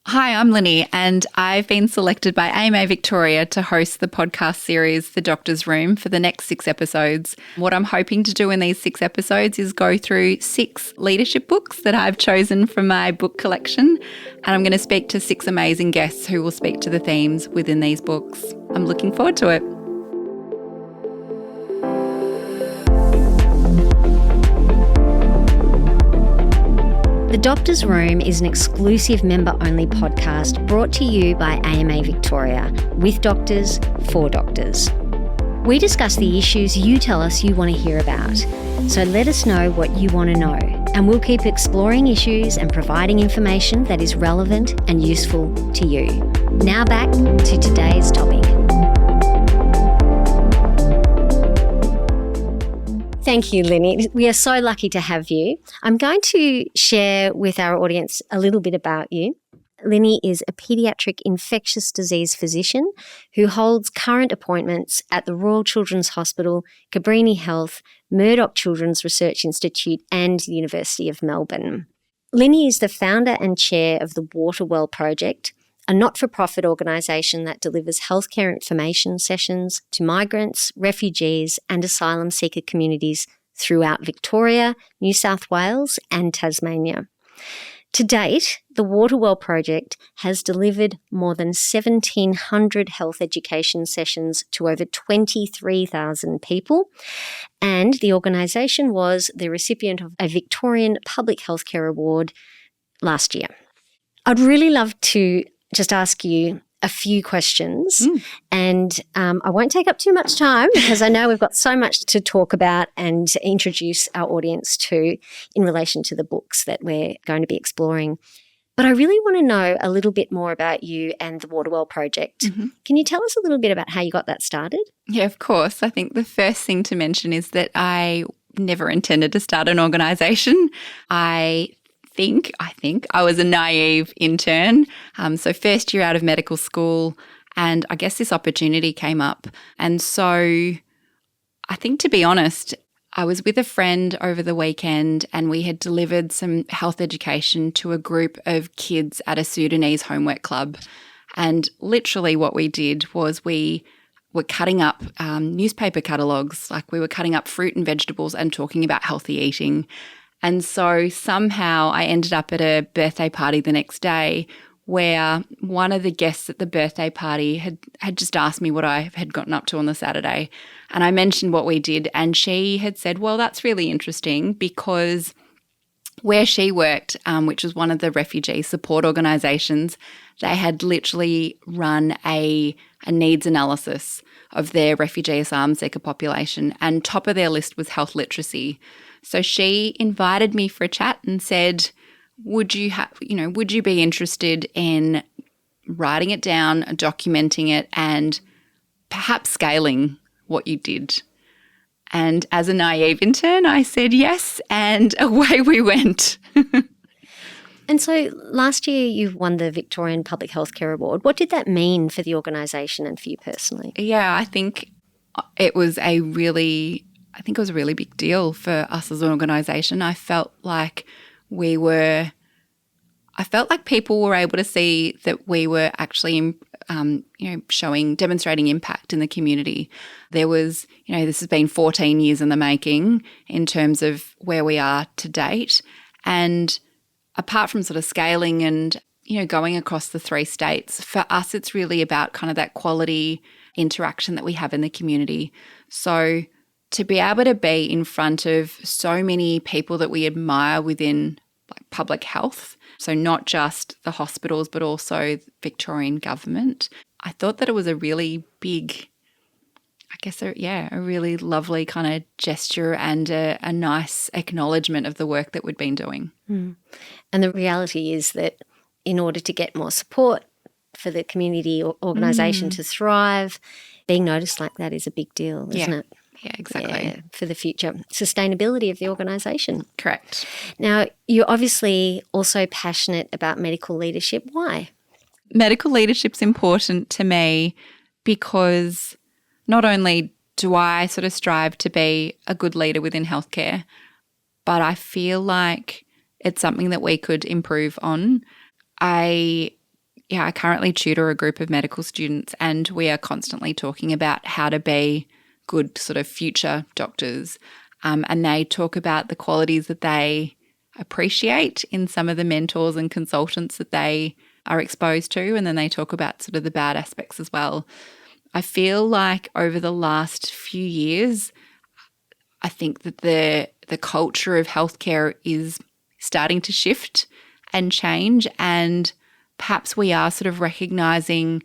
Hi, I'm Linny, and I've been selected by AMA Victoria to host the podcast series The Doctor's Room for the next 6 episodes. What I'm hoping to do in these 6 episodes is go through 6 leadership books that I've chosen from my book collection, and I'm going to speak to 6 amazing guests who will speak to the themes within these books. I'm looking forward to it. The Doctor's Room is an exclusive member-only podcast brought to you by AMA Victoria, with doctors, for doctors. We discuss the issues you tell us you want to hear about, so let us know what you want to know, and we'll keep exploring issues and providing information that is relevant and useful to you. Now back to today's topic. Thank you, Linny. We are so lucky to have you. I'm going to share with our audience a little bit about you. Linny is a paediatric infectious disease physician who holds current appointments at the Royal Children's Hospital, Cabrini Health, Murdoch Children's Research Institute and the University of Melbourne. Linny is the founder and chair of the Waterwell Project, a not-for-profit organisation that delivers healthcare information sessions to migrants, refugees and asylum seeker communities throughout Victoria, New South Wales and Tasmania. To date, the Waterwell Project has delivered more than 1,700 health education sessions to over 23,000 people, and the organisation was the recipient of a Victorian Public Healthcare Award last year. I'd really love to just ask you a few questions and I won't take up too much time because I know we've got so much to talk about and introduce our audience to in relation to the books that we're going to be exploring. But I really want to know a little bit more about you and the Waterwell Project. Mm-hmm. Can you tell us a little bit about how you got that started? Yeah, of course. I think the first thing to mention is that I never intended to start an organisation. I think I was a naive intern. So first year out of medical school, and I guess this opportunity came up. And so I think, to be honest, I was with a friend over the weekend and we had delivered some health education to a group of kids at a Sudanese homework club. And literally what we did was we were cutting up newspaper catalogues, like we were cutting up fruit and vegetables and talking about healthy eating. And so somehow I ended up at a birthday party the next day where one of the guests at the birthday party had just asked me what I had gotten up to on the Saturday. And I mentioned what we did, and she had said, well, that's really interesting because where she worked, which was one of the refugee support organisations, they had literally run a needs analysis of their refugee asylum seeker population, and top of their list was health literacy. So she invited me for a chat and said, would you be interested in writing it down, documenting it, and perhaps scaling what you did? And as a naive intern, I said yes, and away we went. And so last year you won the Victorian Public Healthcare Award. What did that mean for the organisation and for you personally? Yeah, I think it was a really big deal for us as an organisation. I felt like people were able to see that we were actually, demonstrating impact in the community. There was, this has been 14 years in the making in terms of where we are to date. And apart from sort of scaling and, going across the 3 states, for us it's really about kind of that quality interaction that we have in the community. So to be able to be in front of so many people that we admire within public health, so not just the hospitals but also the Victorian government, I thought that it was a really big, a really lovely kind of gesture and a nice acknowledgement of the work that we'd been doing. Mm. And the reality is that in order to get more support for the community or organisation to thrive, being noticed like that is a big deal, isn't it? Yeah, exactly. Yeah, for the future sustainability of the organisation. Correct. Now, you're obviously also passionate about medical leadership. Why? Medical leadership's important to me because not only do I sort of strive to be a good leader within healthcare, but I feel like it's something that we could improve on. I I currently tutor a group of medical students, and we are constantly talking about how to be good sort of future doctors. And they talk about the qualities that they appreciate in some of the mentors and consultants that they are exposed to, and then they talk about sort of the bad aspects as well. I feel like over the last few years, I think that the culture of healthcare is starting to shift and change, and perhaps we are sort of recognising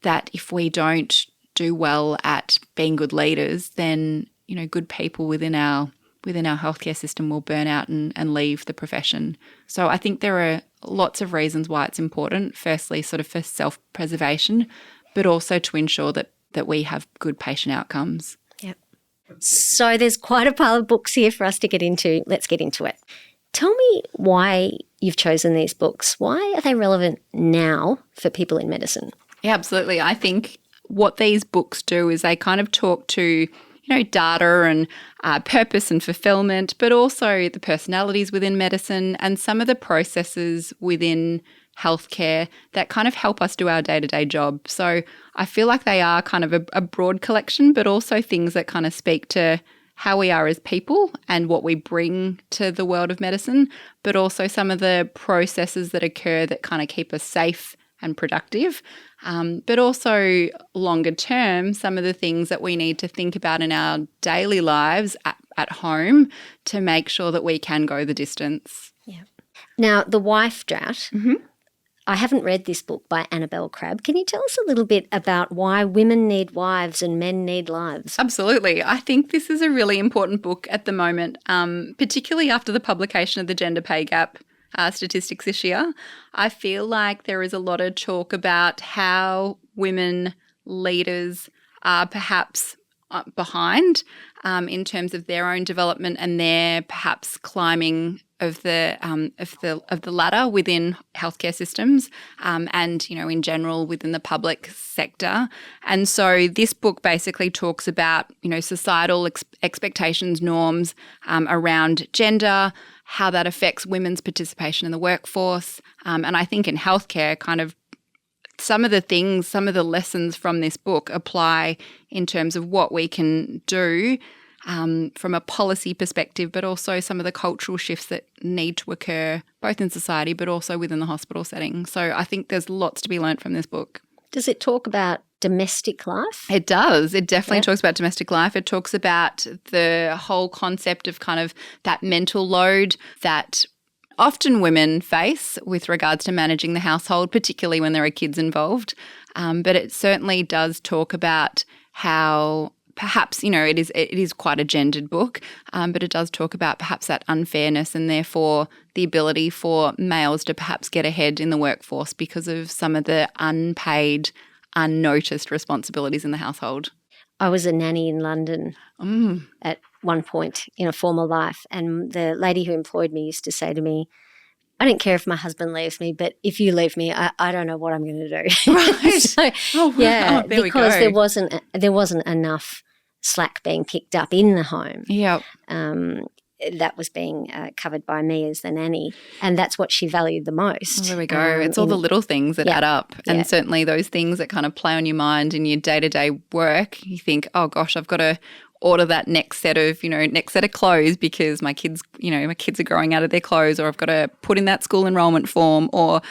that if we don't do well at being good leaders, then good people within our healthcare system will burn out and leave the profession. So I think there are lots of reasons why it's important. Firstly, sort of for self-preservation, but also to ensure that we have good patient outcomes. Yep. So there's quite a pile of books here for us to get into. Let's get into it. Tell me why you've chosen these books. Why are they relevant now for people in medicine? Yeah, absolutely. I think what these books do is they kind of talk to data and purpose and fulfillment, but also the personalities within medicine and some of the processes within healthcare that kind of help us do our day-to-day job. So I feel like they are kind of a broad collection, but also things that kind of speak to how we are as people and what we bring to the world of medicine, but also some of the processes that occur that kind of keep us safe and productive. But also longer term, some of the things that we need to think about in our daily lives at home to make sure that we can go the distance. Yeah. Now, The Wife Drought, I haven't read this book by Annabelle Crabb. Can you tell us a little bit about why women need wives and men need lives? Absolutely. I think this is a really important book at the moment, particularly after the publication of the gender pay gap statistics this year. I feel like there is a lot of talk about how women leaders are perhaps behind in terms of their own development and their perhaps climbing of the ladder within healthcare systems and in general within the public sector. And so this book basically talks about societal expectations, norms around gender, how that affects women's participation in the workforce. And I think in healthcare, kind of some of the lessons from this book apply in terms of what we can do from a policy perspective, but also some of the cultural shifts that need to occur both in society but also within the hospital setting. So I think there's lots to be learnt from this book. Does it talk about domestic life? It does. It definitely talks about domestic life. It talks about the whole concept of kind of that mental load that often women face with regards to managing the household, particularly when there are kids involved. But it certainly does talk about how perhaps, it is quite a gendered book, but it does talk about perhaps that unfairness and therefore the ability for males to perhaps get ahead in the workforce because of some of the unpaid, unnoticed responsibilities in the household. I was a nanny in London at one point in a former life, and the lady who employed me used to say to me, I don't care if my husband leaves me, but if you leave me, I don't know what I'm going to do. Right. So, because there wasn't enough slack being picked up in the home. Yeah. That was being covered by me as the nanny, and that's what she valued the most. Well, there we go. It's all the little things that add up, and certainly those things that kind of play on your mind in your day-to-day work. You think, oh gosh, I've got to order that next set of clothes because my kids are growing out of their clothes, or I've got to put in that school enrollment form, or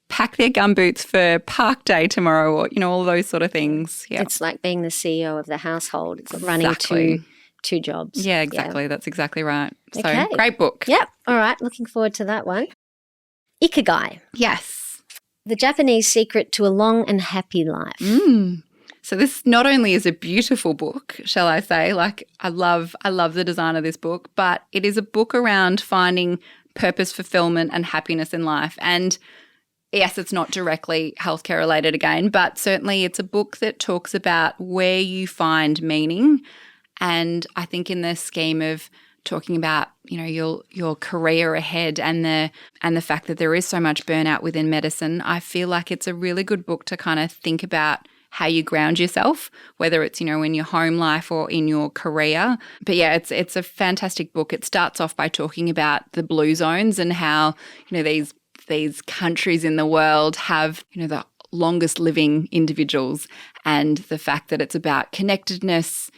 pack their gumboots for park day tomorrow, or all those sort of things. Yeah, it's like being the CEO of the household. It's running two jobs. Yeah, exactly. Yeah. That's exactly right. So okay. Great book. Yep. All right. Looking forward to that one. Ikigai. Yes. The Japanese secret to a long and happy life. So this not only is a beautiful book, shall I say, like I love the design of this book, but it is a book around finding purpose, fulfillment and happiness in life. And yes, it's not directly healthcare related again, but certainly it's a book that talks about where you find meaning. And I think in the scheme of talking about, your career ahead and the fact that there is so much burnout within medicine, I feel like it's a really good book to kind of think about how you ground yourself, whether it's, in your home life or in your career. But yeah, it's a fantastic book. It starts off by talking about the blue zones and how, these countries in the world have, the longest living individuals, and the fact that it's about connectedness,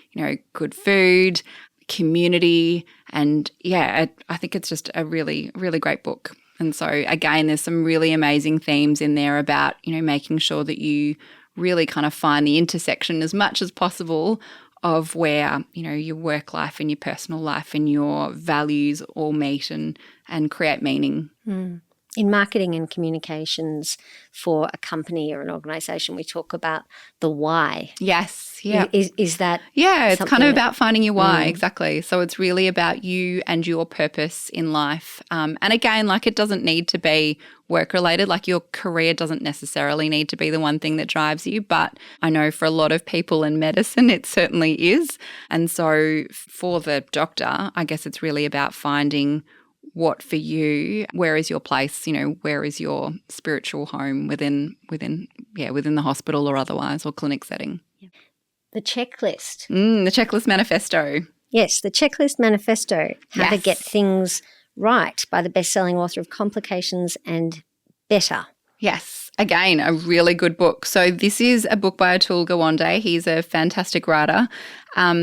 good food, community, and I think it's just a really, really great book. And so again, there's some really amazing themes in there about, making sure that you really kind of find the intersection as much as possible of where, your work life and your personal life and your values all meet and create meaning. In marketing and communications for a company or an organisation, we talk about the why. Yes, yeah. Is that it's kind of about finding your why, exactly. So it's really about you and your purpose in life. And again, it doesn't need to be work-related. Your career doesn't necessarily need to be the one thing that drives you, but I know for a lot of people in medicine, it certainly is. And so for the doctor, I guess it's really about finding what for you, where is your place, where is your spiritual home within the hospital or otherwise, or clinic setting. The checklist. The checklist manifesto. Yes, the checklist manifesto, how to get things right, by the best-selling author of Complications and Better. Yes. Again, a really good book. So this is a book by Atul Gawande. He's a fantastic writer.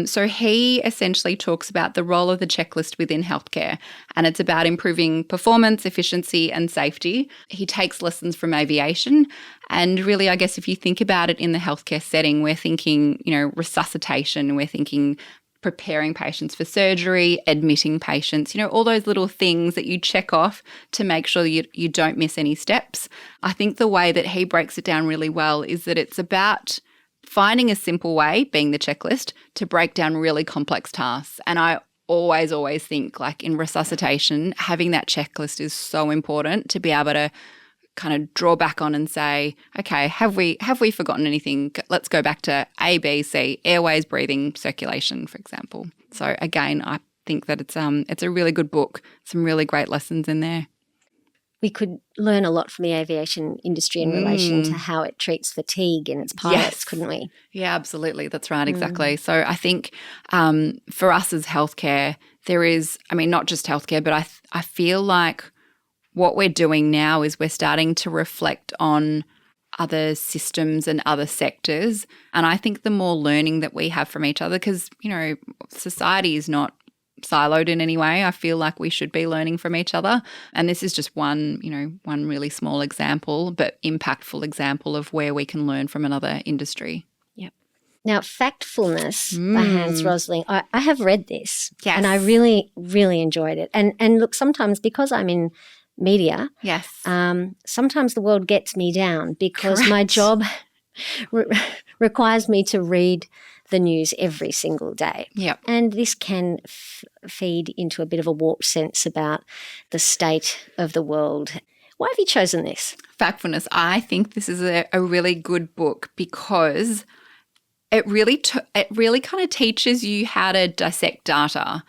So he essentially talks about the role of the checklist within healthcare, and it's about improving performance, efficiency and safety. He takes lessons from aviation, and really, I guess if you think about it in the healthcare setting, we're thinking, resuscitation, we're thinking preparing patients for surgery, admitting patients, all those little things that you check off to make sure you don't miss any steps. I think the way that he breaks it down really well is that it's about finding a simple way, being the checklist, to break down really complex tasks. And I always think, in resuscitation, having that checklist is so important to be able to kind of draw back on and say, okay, have we forgotten anything? Let's go back to A, B, C, airways, breathing, circulation, for example. So again, I think that it's a really good book, some really great lessons in there. We could learn a lot from the aviation industry in relation to how it treats fatigue in its pilots, couldn't we? Yeah, absolutely. That's right, exactly. So I think for us as healthcare, there is, not just healthcare, but I feel like what we're doing now is we're starting to reflect on other systems and other sectors. And I think the more learning that we have from each other, because, society is not siloed in any way. I feel like we should be learning from each other. And this is just one really small example, but impactful example of where we can learn from another industry. Yep. Now, Factfulness by Hans Rosling. I have read this and I really, really enjoyed it. And look, sometimes because I'm in media, sometimes the world gets me down because my job requires me to read the news every single day. Yep. And this can feed into a bit of a warped sense about the state of the world. Why have you chosen this? Factfulness. I think this is a really good book because it really kind of teaches you how to dissect data.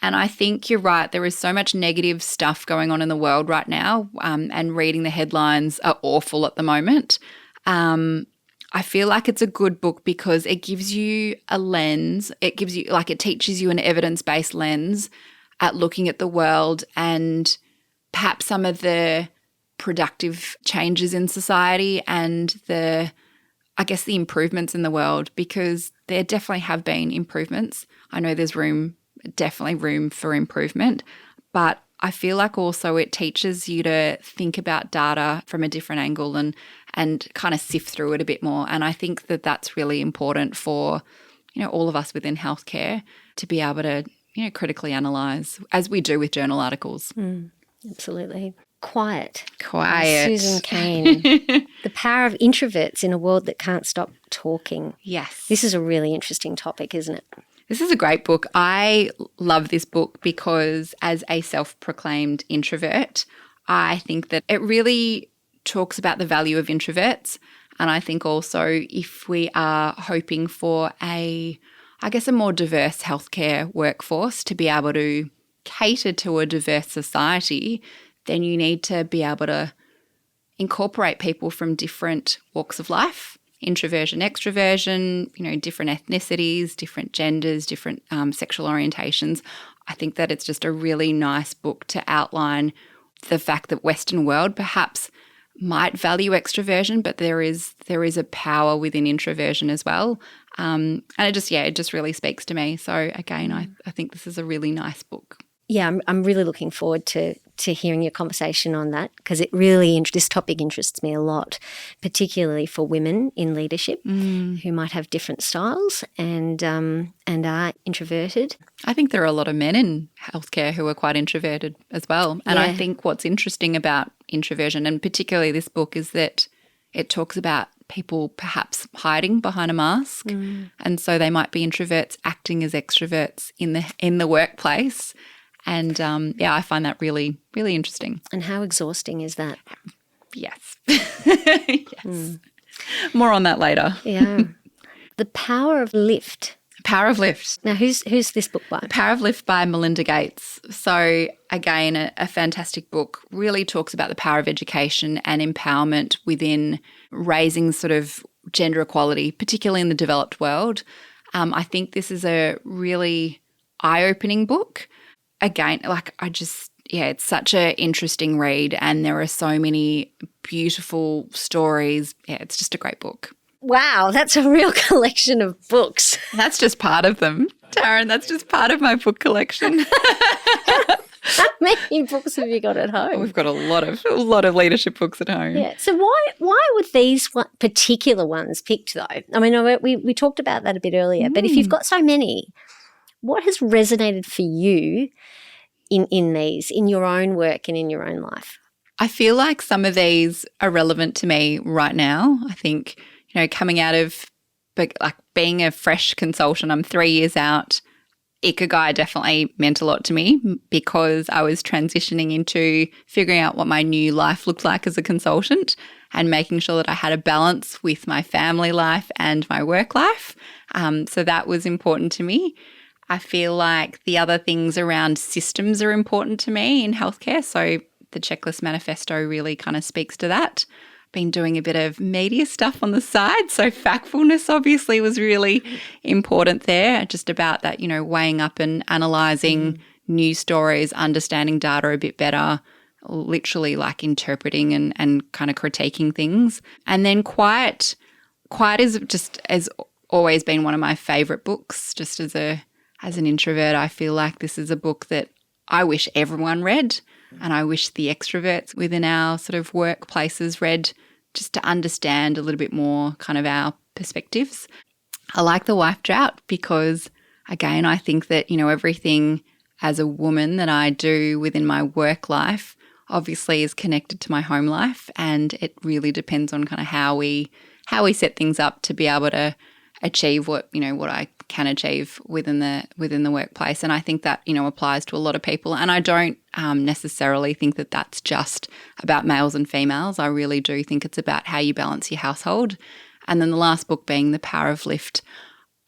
And I think you're right. There is so much negative stuff going on in the world right now, and reading the headlines are awful at the moment. I feel like it's a good book because it gives you a lens. It gives you, it teaches you an evidence-based lens at looking at the world and perhaps some of the productive changes in society and the improvements in the world, because there definitely have been improvements. I know there's definitely room for improvement, but I feel like also it teaches you to think about data from a different angle and kind of sift through it a bit more. And I think that that's really important for, all of us within healthcare to be able to, critically analyse, as we do with journal articles. Absolutely. Quiet. Susan Cain. The power of introverts in a world that can't stop talking. Yes. This is a really interesting topic, isn't it? This is a great book. I love this book because as a self-proclaimed introvert, I think that it really talks about the value of introverts. And I think also if we are hoping for a more diverse healthcare workforce to be able to cater to a diverse society, then you need to be able to incorporate people from different walks of life. Introversion, extroversion, different ethnicities, different genders, different sexual orientations. I think that it's just a really nice book to outline the fact that Western world perhaps might value extroversion, but there is a power within introversion as well. And it just really speaks to me. So again, I think this is a really nice book. Yeah, I'm really looking forward to hearing your conversation on that, because this topic interests me a lot, particularly for women in leadership who might have different styles and are introverted. I think there are a lot of men in healthcare who are quite introverted as well. And I think what's interesting about introversion, and particularly this book, is that it talks about people perhaps hiding behind a mask. And so they might be introverts acting as extroverts in the workplace. And I find that really, really interesting. And how exhausting is that? Yes. Yes. More on that later. Yeah. The Power of Lift. Power of Lift. Now, who's this book by? The Power of Lift by Melinda Gates. So again, a fantastic book, really talks about the power of education and empowerment within raising sort of gender equality, particularly in the developed world. I think this is a really eye-opening book. Again, it's such an interesting read, and there are so many beautiful stories. Yeah, it's just a great book. Wow, that's a real collection of books. That's just part of them, Taryn. That's just part of my book collection. How many books have you got at home? We've got a lot of leadership books at home. Yeah. So why were these particular ones picked though? I mean, we talked about that a bit earlier, but if you've got so many, what has resonated for you in these, in your own work and in your own life? I feel like some of these are relevant to me right now. I think, coming out of being a fresh consultant, I'm 3 years out. Ikigai definitely meant a lot to me because I was transitioning into figuring out what my new life looked like as a consultant and making sure that I had a balance with my family life and my work life. So that was important to me. I feel like the other things around systems are important to me in healthcare. So the Checklist Manifesto really kind of speaks to that. Been doing a bit of media stuff on the side. So factfulness obviously was really important there, just about that, weighing up and analysing news stories, understanding data a bit better, literally like interpreting and kind of critiquing things. And then Quiet has always been one of my favourite books. Just as an introvert, I feel like this is a book that I wish everyone read, and I wish the extroverts within our sort of workplaces read, just to understand a little bit more kind of our perspectives. I like The Wife Drought because, again, I think that, everything as a woman that I do within my work life obviously is connected to my home life, and it really depends on kind of how we set things up to be able to achieve what I can achieve within the workplace. And I think that, applies to a lot of people. And I don't necessarily think that that's just about males and females. I really do think it's about how you balance your household. And then the last book being The Power of Lift,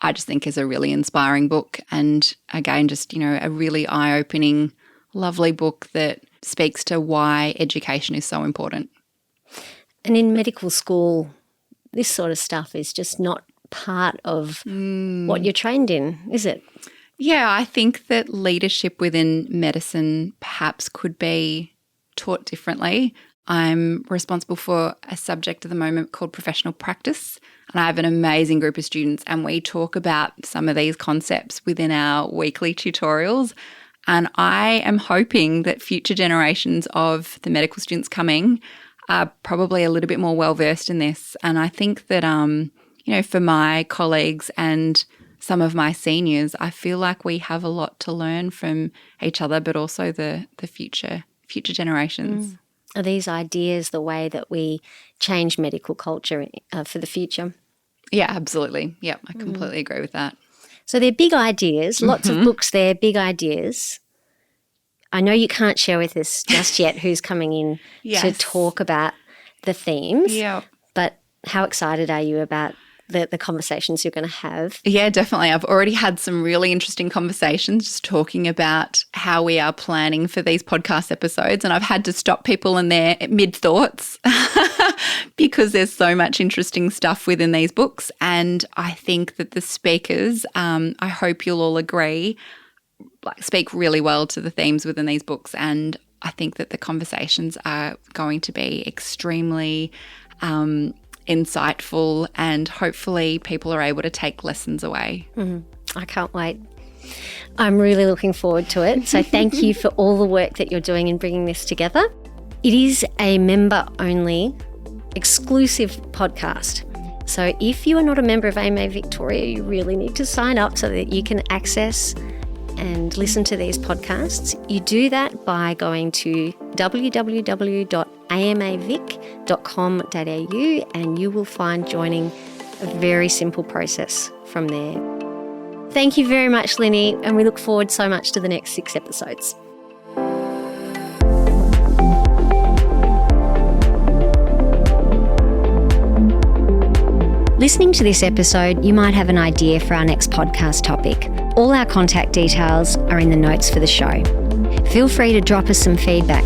I just think is a really inspiring book. And again, just, a really eye-opening, lovely book that speaks to why education is so important. And in medical school, this sort of stuff is just not part of what you're trained in, is it? Yeah, I think that leadership within medicine perhaps could be taught differently. I'm responsible for a subject at the moment called professional practice, and I have an amazing group of students, and we talk about some of these concepts within our weekly tutorials. And I am hoping that future generations of the medical students coming are probably a little bit more well-versed in this. And I think that for my colleagues and some of my seniors, I feel like we have a lot to learn from each other, but also the future generations. Are these ideas the way that we change medical culture for the future? Yeah, absolutely. Yeah, I completely agree with that. So they're big ideas, lots of books there, big ideas. I know you can't share with us just yet who's coming in to talk about the themes, but how excited are you about the conversations you're going to have? Yeah, definitely. I've already had some really interesting conversations just talking about how we are planning for these podcast episodes, and I've had to stop people in their mid-thoughts because there's so much interesting stuff within these books. And I think that the speakers, I hope you'll all agree, speak really well to the themes within these books. And I think that the conversations are going to be extremely insightful, and hopefully people are able to take lessons away. I can't wait. I'm really looking forward to it. So thank you for all the work that you're doing in bringing this together. It is a member-only exclusive podcast. So if you are not a member of AMA Victoria, you really need to sign up so that you can access and listen to these podcasts. You do that by going to www.amavic.com.au and you will find joining a very simple process from there. Thank you very much, Linny, and we look forward so much to the next 6 episodes. Listening to this episode, you might have an idea for our next podcast topic. All our contact details are in the notes for the show. Feel free to drop us some feedback.